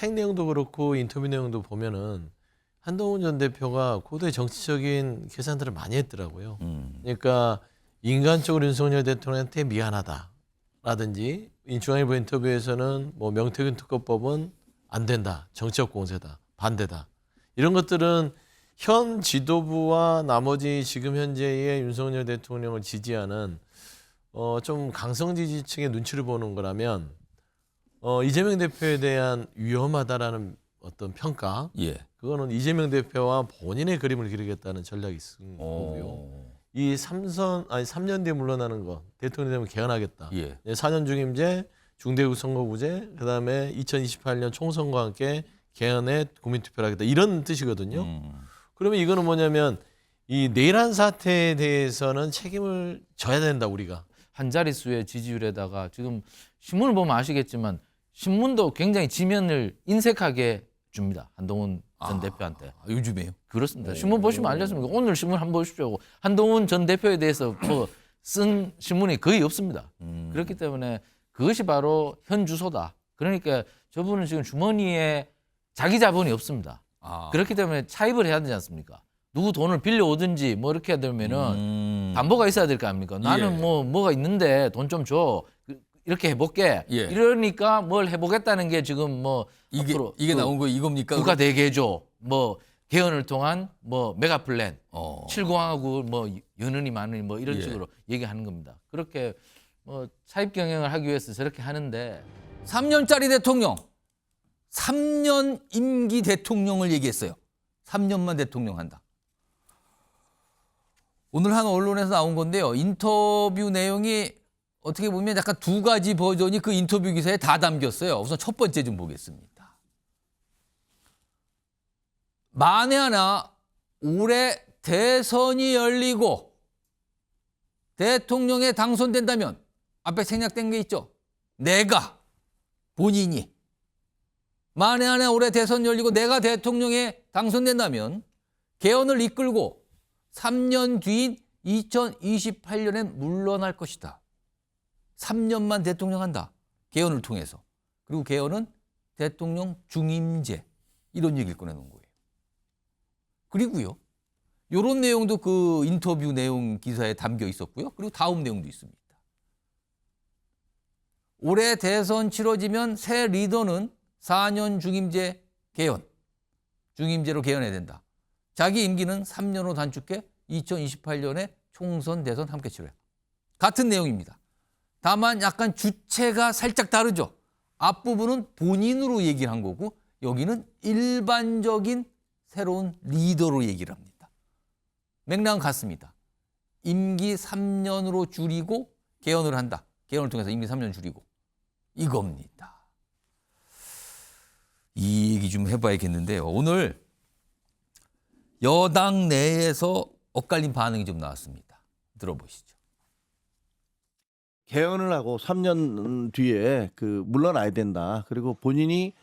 책 내용도 그렇고 인터뷰 내용도 보면은 한동훈 전 대표가 고도의 정치적인 계산들을 많이 했더라고요. 그러니까 인간적으로 윤석열 대통령한테 미안하다라든지 중앙일보 인터뷰에서는 뭐 명태균 특검법은 안 된다, 정치적 공세다, 반대다. 이런 것들은 현 지도부와 나머지 지금 현재의 윤석열 대통령을 지지하는 좀 강성 지지층의 눈치를 보는 거라면 이재명 대표에 대한 위험하다라는 어떤 평가, 예. 그거는 이재명 대표와 본인의 그림을 그리겠다는 전략이 있은 거고요. 이 3년 뒤에 물러나는 거, 대통령 되면 개헌하겠다. 예. 4년 중임제, 중대국 선거구제, 그다음에 2028년 총선과 함께 개헌에 국민투표를 하겠다. 이런 뜻이거든요. 그러면 이거는 뭐냐면 이 내란 사태에 대해서는 책임을 져야 된다, 우리가. 한 자릿수의 지지율에다가 지금 신문을 보면 아시겠지만 신문도 굉장히 지면을 인색하게 줍니다. 한동훈 전 대표한테. 요즘에요? 그렇습니다. 신문 보시면 알겠습니다. 오늘 신문 한번 보십시오. 한동훈 전 대표에 대해서 뭐 쓴 신문이 거의 없습니다. 그렇기 때문에 그것이 바로 현 주소다. 그러니까 저분은 지금 주머니에 자기 자본이 없습니다. 그렇기 때문에 차입을 해야 되지 않습니까? 누구 돈을 빌려오든지 뭐 이렇게 되면은 담보가 있어야 될 거 아닙니까? 나는 뭐가 있는데 돈 좀 줘. 이렇게 해볼게. 예. 이러니까 뭘 해보겠다는 게 지금 뭐 이게 앞으로 이게 나온 거 이겁니까? 국가 대개조, 뭐 개헌을 통한 뭐 메가 플랜, 7공화국 뭐 연은이 많으니 뭐 이런 예. 식으로 얘기하는 겁니다. 그렇게 뭐 차입 경영을 하기 위해서 저렇게 하는데 3년짜리 대통령, 3년 임기 대통령을 얘기했어요. 3년만 대통령 한다. 오늘 한 언론에서 나온 건데요. 인터뷰 내용이 어떻게 보면 약간 두 가지 버전이 그 인터뷰 기사에 다 담겼어요. 우선 첫 번째 좀 보겠습니다. 만에 하나 올해 대선이 열리고 대통령에 당선된다면 앞에 생략된 게 있죠. 내가 본인이 만에 하나 올해 대선 열리고 내가 대통령에 당선된다면 개헌을 이끌고 3년 뒤인 2028년엔 물러날 것이다. 3년만 대통령 한다. 개헌을 통해서. 그리고 개헌은 대통령 중임제. 이런 얘기를 꺼내놓은 거예요. 그리고요. 이런 내용도 그 인터뷰 내용 기사에 담겨 있었고요. 그리고 다음 내용도 있습니다. 올해 대선 치러지면 새 리더는 4년 중임제 개헌. 중임제로 개헌해야 된다. 자기 임기는 3년으로 단축해 2028년에 총선, 대선 함께 치러야. 같은 내용입니다. 다만 약간 주체가 살짝 다르죠. 앞부분은 본인으로 얘기를 한 거고 여기는 일반적인 새로운 리더로 얘기를 합니다. 맥락은 같습니다. 임기 3년으로 줄이고 개헌을 한다. 개헌을 통해서 임기 3년 줄이고 이겁니다. 이 얘기 좀 해봐야겠는데요. 오늘 여당 내에서 엇갈린 반응이 좀 나왔습니다. 들어보시죠. 개헌을 하고 3년 뒤에 물러나야 된다. 그리고 본인이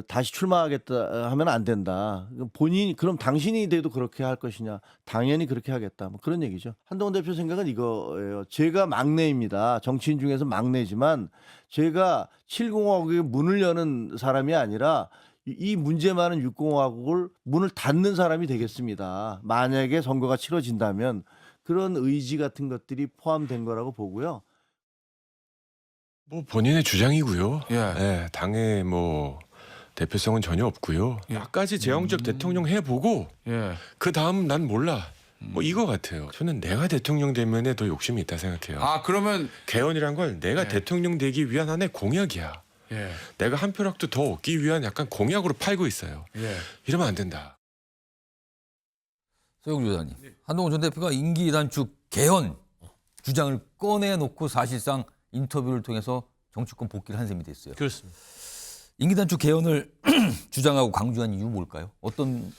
다시 출마하겠다 하면 안 된다. 본인이 그럼 당신이 돼도 그렇게 할 것이냐? 당연히 그렇게 하겠다. 뭐 그런 얘기죠. 한동훈 대표 생각은 이거예요. 제가 막내입니다. 정치인 중에서 막내지만 제가 7공화국의 문을 여는 사람이 아니라 이 문제 많은 6공화국을 문을 닫는 사람이 되겠습니다. 만약에 선거가 치러진다면 그런 의지 같은 것들이 포함된 거라고 보고요. 뭐 본인의 주장이고요. 예. 예, 당의 뭐 대표성은 전혀 없고요. 끝까지 제왕적 대통령 해보고 예. 그 다음 난 몰라. 뭐 이거 같아요. 저는 내가 대통령 되면에 더 욕심이 있다 생각해요. 아 그러면 개헌이란 걸 내가 예. 대통령 되기 위한 하나의 공약이야. 예. 내가 한 표락도 더 얻기 위한 약간 공약으로 팔고 있어요. 예. 이러면 안 된다. 소영 조사님, 한동훈 전 대표가 임기 단축 개헌 주장을 꺼내놓고 사실상 인터뷰를 통해서 정치권 복귀를 한 셈이 됐어요. 그렇습니다. 임기 단축 개헌을 주장하고 강조한 이유 뭘까요? 어떤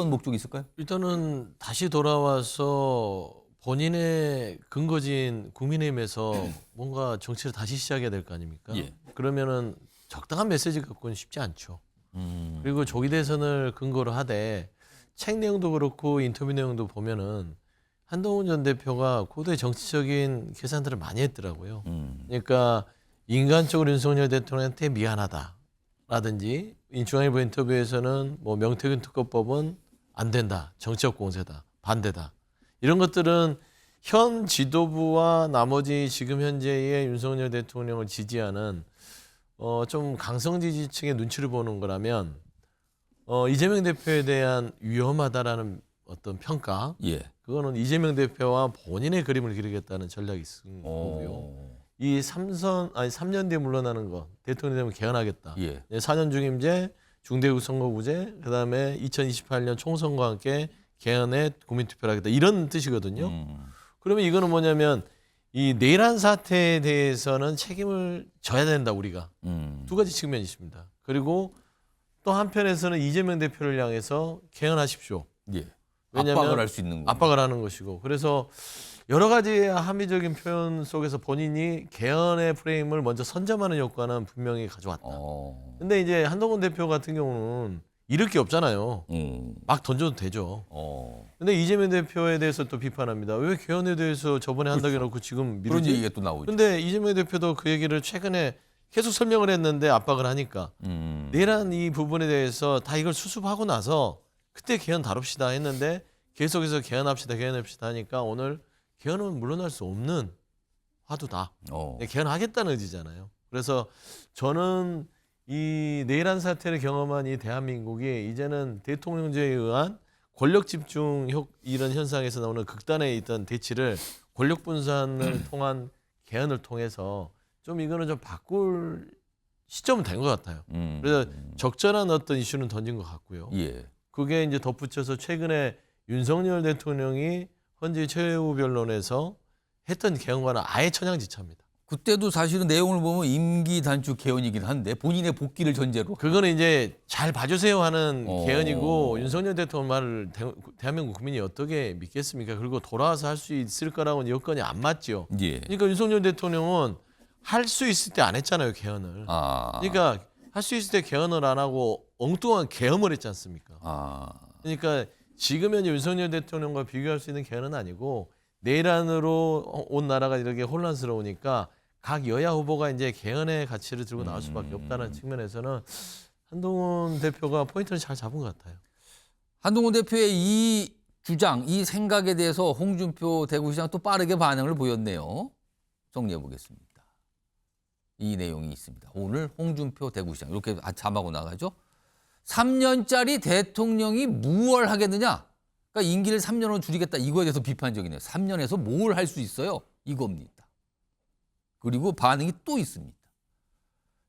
목적이 있을까요? 일단은 다시 돌아와서 본인의 근거지인 국민의힘에서 뭔가 정치를 다시 시작해야 될 거 아닙니까? 예. 그러면은 적당한 메시지 갖고는 쉽지 않죠. 그리고 조기 대선을 근거로 하되 책 내용도 그렇고 인터뷰 내용도 보면은 한동훈 전 대표가 고도의 정치적인 계산들을 많이 했더라고요. 그러니까 인간적으로 윤석열 대통령한테 미안하다라든지 라든지 중앙일보 인터뷰에서는 뭐 명태균 특검법은 안 된다, 정치적 공세다, 반대다. 이런 것들은 현 지도부와 나머지 지금 현재의 윤석열 대통령을 지지하는 좀 강성 지지층의 눈치를 보는 거라면 이재명 대표에 대한 위험하다라는 어떤 평가, 예. 그거는 이재명 대표와 본인의 그림을 그리겠다는 전략이 있은 거고요. 이 3년 뒤에 물러나는 거, 대통령 되면 개헌하겠다. 예. 4년 중임제, 중대국 선거구제, 그다음에 2028년 총선과 함께 개헌에 국민투표를 하겠다. 이런 뜻이거든요. 그러면 이거는 뭐냐면 이 내란 사태에 대해서는 책임을 져야 된다, 우리가. 두 가지 측면이 있습니다. 그리고 또 한편에서는 이재명 대표를 향해서 개헌하십시오. 예. 왜냐하면 압박을 할 수 있는 거. 압박을 하는 것이고, 그래서 여러 가지 함의적인 표현 속에서 본인이 개헌의 프레임을 먼저 선점하는 효과는 분명히 가져왔다. 근데 이제 한동훈 대표 같은 경우는 잃을 게 없잖아요. 막 던져도 되죠. 근데 이재명 대표에 대해서 또 비판합니다. 왜 개헌에 대해서 저번에 한다고 해놓고 지금 그런 미루지? 얘기가 또 나오죠. 근데 이재명 대표도 그 얘기를 최근에 계속 설명을 했는데 압박을 하니까 내란 이 부분에 대해서 다 이걸 수습하고 나서 그때 개헌 다룹시다 했는데 계속해서 개헌합시다 하니까 오늘 개헌은 물러날 수 없는 화두다. 개헌하겠다는 의지잖아요. 그래서 저는 이 내란 사태를 경험한 이 대한민국이 이제는 대통령제에 의한 권력 집중 이런 현상에서 나오는 극단에 있던 대치를 권력 분산을 통한 개헌을 통해서 좀 이거는 좀 바꿀 시점은 된 것 같아요. 그래서 적절한 어떤 이슈는 던진 것 같고요. 예. 그게 이제 덧붙여서 최근에 윤석열 대통령이 헌재 최후 변론에서 했던 개헌과는 아예 천양지차입니다. 그때도 사실은 내용을 보면 임기 단축 개헌이긴 한데 본인의 복귀를 전제로. 그거는 이제 잘 봐주세요 하는 어. 개헌이고, 윤석열 대통령 말을 대한민국 국민이 어떻게 믿겠습니까? 그리고 돌아와서 할 수 있을 거라고는 여건이 안 맞죠. 예. 그러니까 윤석열 대통령은 할 수 있을 때 안 했잖아요, 개헌을. 그러니까 할 수 있을 때 개헌을 안 하고 엉뚱한 계엄을 했지 않습니까? 그러니까 지금 현재 윤석열 대통령과 비교할 수 있는 개헌은 아니고, 내란으로 온 나라가 이렇게 혼란스러우니까 각 여야 후보가 이제 개헌의 가치를 들고 나올 수밖에 없다는 측면에서는 한동훈 대표가 포인트를 잘 잡은 것 같아요. 한동훈 대표의 이 주장, 이 생각에 대해서 홍준표 대구시장 또 빠르게 반응을 보였네요. 정리해 보겠습니다. 이 내용이 있습니다. 오늘 홍준표 대구시장 이렇게 자막으로 나가죠. 3년짜리 대통령이 무엇을 하겠느냐? 그러니까 임기를 3년으로 줄이겠다. 이거에 대해서 비판적이네요. 3년에서 뭘 할 수 있어요? 이겁니다. 그리고 반응이 또 있습니다.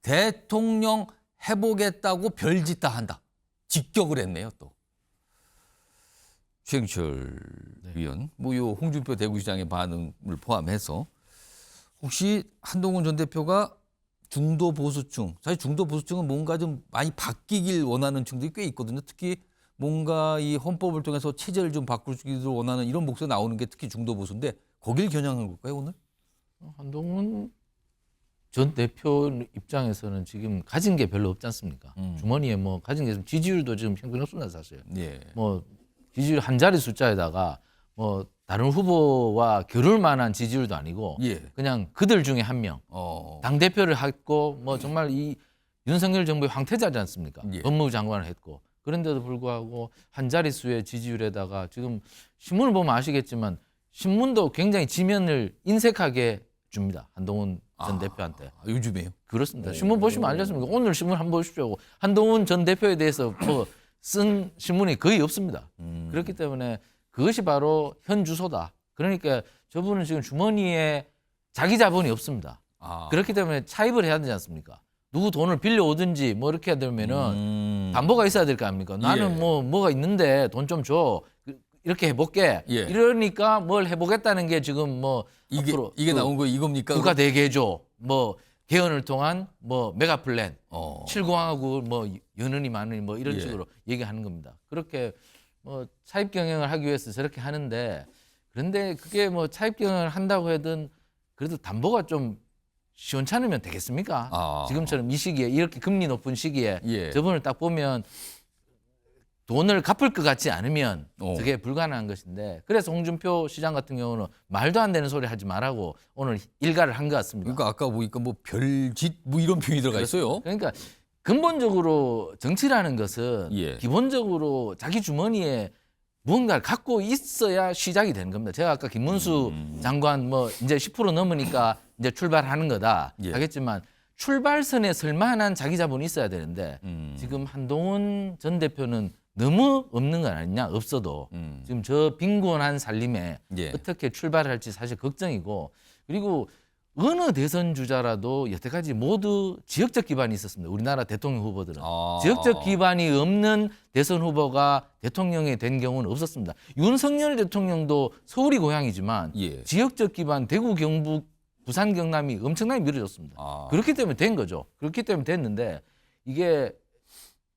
대통령 해보겠다고 별짓 다 한다. 직격을 했네요, 또. 최영철 위원, 요 홍준표 대구시장의 반응을 포함해서 혹시 한동훈 전 대표가 중도 보수층, 사실 중도 보수층은 뭔가 좀 많이 바뀌길 원하는 층들이 꽤 있거든요. 특히 뭔가 이 헌법을 통해서 체제를 좀 바꾸기를 원하는 이런 목소리 나오는 게 특히 중도 보수인데 거길 겨냥한 걸까요, 오늘? 한동훈 전 대표 입장에서는 지금 가진 게 별로 없지 않습니까? 주머니에 뭐 가진 게 있으면 지지율도 지금 형편없습니다, 사실. 예. 뭐 지지율 한 자리 숫자에다가 뭐 다른 후보와 겨룰 만한 지지율도 아니고 예. 그냥 그들 중에 한 명. 당 대표를 했고 뭐 정말 이 윤석열 정부의 황태자지 않습니까? 예. 법무부 장관을 했고 그런데도 불구하고 한 자릿수의 지지율에다가 지금 신문을 보면 아시겠지만 신문도 굉장히 지면을 인색하게 줍니다. 한동훈 전 대표한테. 요즘에요? 그렇습니다. 신문 보시면 알겠습니다. 오늘 신문 한번 보십시오. 한동훈 전 대표에 대해서 뭐 쓴 신문이 거의 없습니다. 그렇기 때문에 그것이 바로 현 주소다. 그러니까 저분은 지금 주머니에 자기 자본이 없습니다. 그렇기 때문에 차입을 해야 되지 않습니까? 누구 돈을 빌려오든지 뭐 이렇게 해야 되면은 담보가 있어야 될 거 아닙니까? 나는 예. 뭐가 있는데 돈 좀 줘. 이렇게 해볼게. 예. 이러니까 뭘 해보겠다는 게 지금 뭐 이게 앞으로 나온 거 이겁니까? 국가 대개조 뭐 개헌을 통한 뭐 메가 플랜 7공하고 뭐 연은이 많으니 뭐 이런 예. 식으로 얘기하는 겁니다. 그렇게 뭐 차입 경영을 하기 위해서 저렇게 하는데 그런데 그게 뭐 차입 경영을 한다고 해든 그래도 담보가 좀 시원찮으면 되겠습니까? 지금처럼 이 시기에 이렇게 금리 높은 시기에 예. 저분을 딱 보면 돈을 갚을 것 같지 않으면 그게 불가능한 것인데 그래서 홍준표 시장 같은 경우는 말도 안 되는 소리 하지 말라고 오늘 일가를 한 것 같습니다. 그러니까 아까 보니까 뭐 별짓 뭐 이런 표현이 들어가 있어요. 그러니까 근본적으로 정치라는 것은 예. 기본적으로 자기 주머니에 무언가를 갖고 있어야 시작이 되는 겁니다. 제가 아까 김문수 장관 뭐 이제 10% 넘으니까 이제 출발하는 거다 예. 하겠지만 출발선에 설 만한 자기 자본이 있어야 되는데 지금 한동훈 전 대표는 너무 없는 건 아니냐 없어도 지금 저 빈곤한 살림에 예. 어떻게 출발할지 사실 걱정이고 그리고 어느 대선 주자라도 여태까지 모두 지역적 기반이 있었습니다. 우리나라 대통령 후보들은 아. 지역적 기반이 없는 대선 후보가 대통령이 된 경우는 없었습니다. 윤석열 대통령도 서울이 고향이지만 예. 지역적 기반 대구, 경북, 부산, 경남이 엄청나게 밀어줬습니다. 아. 그렇기 때문에 된 거죠. 그렇기 때문에 됐는데 이게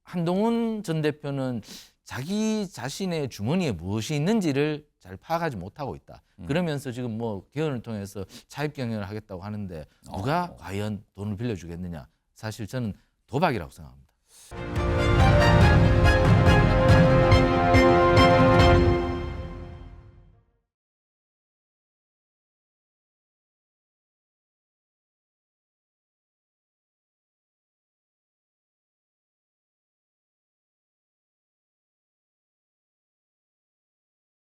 한동훈 전 대표는 자기 자신의 주머니에 무엇이 있는지를 잘 파악하지 못하고 있다. 그러면서 지금 뭐 개헌을 통해서 차입 경영을 하겠다고 하는데 누가 과연 돈을 빌려주겠느냐. 사실 저는 도박이라고 생각합니다.